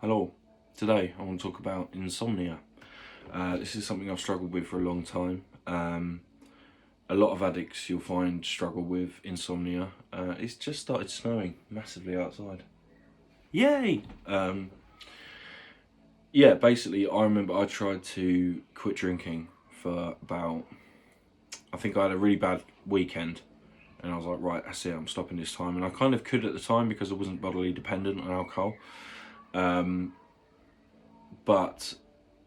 Hello, today I want to talk about insomnia. This is something I've struggled with for a long time. A lot of addicts you'll find struggle with insomnia. It's just started snowing massively outside. Yay! Yeah, basically I remember I tried to quit drinking for about, I think I had a really bad weekend and I was like, right, that's it, I'm stopping this time. And I kind of could at the time because I wasn't bodily dependent on alcohol. But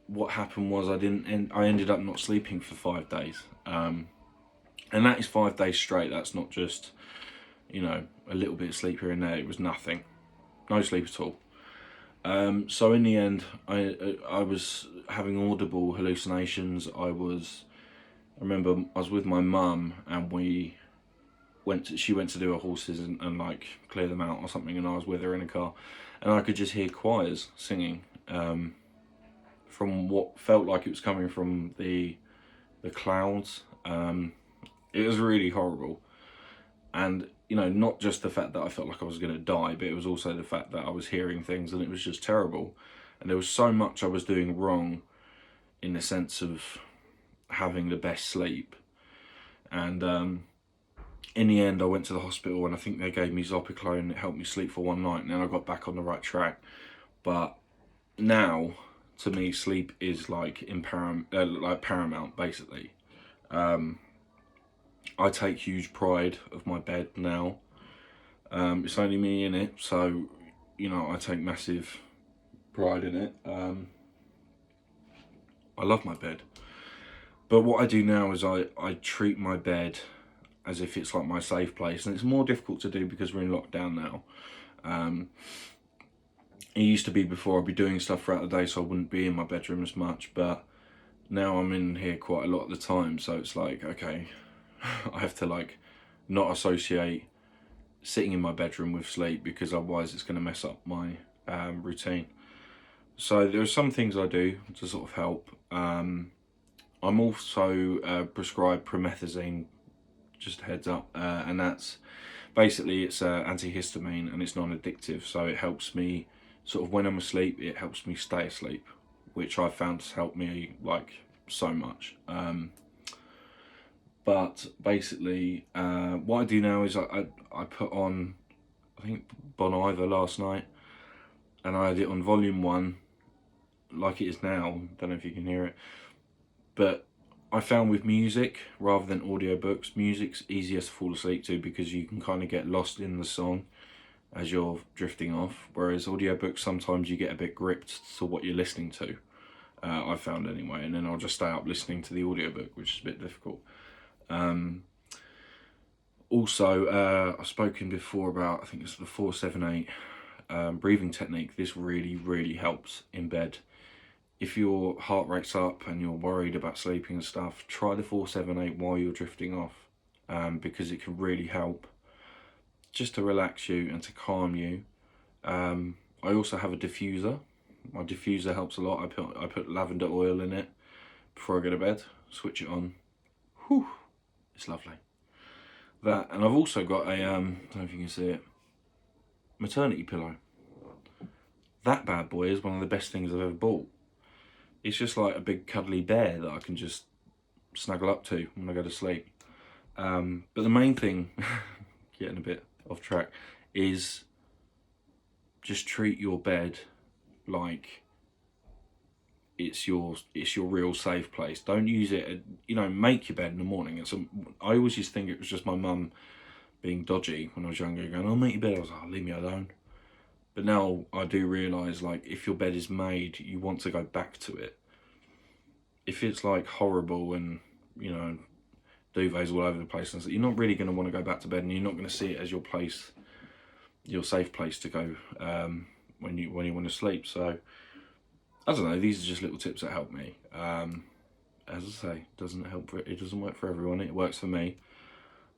what happened was I ended up not sleeping for 5 days. And that is 5 days straight. That's not just, a little bit of sleep here and there. It was nothing. No sleep at all. So in the end, I was having audible hallucinations. I remember I was with my mum and she went to do her horses and like clear them out or something, and I was with her in a car and I could just hear choirs singing from what felt like it was coming from the clouds. It was really horrible, and not just the fact that I felt like I was going to die, but it was also the fact that I was hearing things and it was just terrible, and there was so much I was doing wrong in the sense of having the best sleep. And in the end I went to the hospital and I think they gave me Zopiclone and it helped me sleep for one night, and then I got back on the right track. But now, to me, sleep is like paramount, basically. I take huge pride of my bed now. It's only me in it, so I take massive pride in it. I love my bed, but what I do now is I treat my bed as if it's like my safe place, and it's more difficult to do because we're in lockdown now. It used to be before I'd be doing stuff throughout the day, so I wouldn't be in my bedroom as much, but now I'm in here quite a lot of the time, so it's like, okay, I have to like not associate sitting in my bedroom with sleep, because otherwise it's going to mess up my routine. So there are some things I do to sort of help. I'm also prescribed promethazine, just a heads up, and that's basically, it's antihistamine and it's non-addictive, so it helps me sort of when I'm asleep, it helps me stay asleep, which I've found has helped me like so much. But basically, what I do now is I put on, I think, Bon Iver last night, and I had it on volume 1, like it is now. Don't know if you can hear it, but I found with music, rather than audiobooks, music's easier to fall asleep to because you can kind of get lost in the song as you're drifting off, whereas audiobooks, sometimes you get a bit gripped to what you're listening to. I found anyway, and then I'll just stay up listening to the audiobook, which is a bit difficult. Also, I've spoken before about, I think it's the 4-7-8 breathing technique. This really helps in bed. If your heart rate's up and you're worried about sleeping and stuff, try the 4-7-8 while you're drifting off, because it can really help just to relax you and to calm you. I also have a diffuser. My diffuser helps a lot. I put lavender oil in it before I go to bed, switch it on. Whew, it's lovely. That, and I've also got a, I don't know if you can see it, maternity pillow. That bad boy is one of the best things I've ever bought. It's just like a big cuddly bear that I can just snuggle up to when I go to sleep. But the main thing, getting a bit off track, is just treat your bed like it's your real safe place. Don't use it, make your bed in the morning. I always used to think it was just my mum being dodgy when I was younger, going, "Oh, make your bed." I was like, "Oh, leave me alone." But now I do realise, like, if your bed is made, you want to go back to it. If it's like horrible and duvets all over the place, and so, you're not really going to want to go back to bed, and you're not going to see it as your place, your safe place to go when you want to sleep. So I don't know, these are just little tips that help me. As I say, it doesn't work for everyone. It works for me.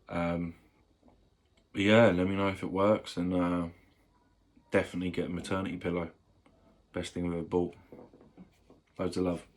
But yeah, let me know if it works, and definitely get a maternity pillow. Best thing I've ever bought. Loads of love.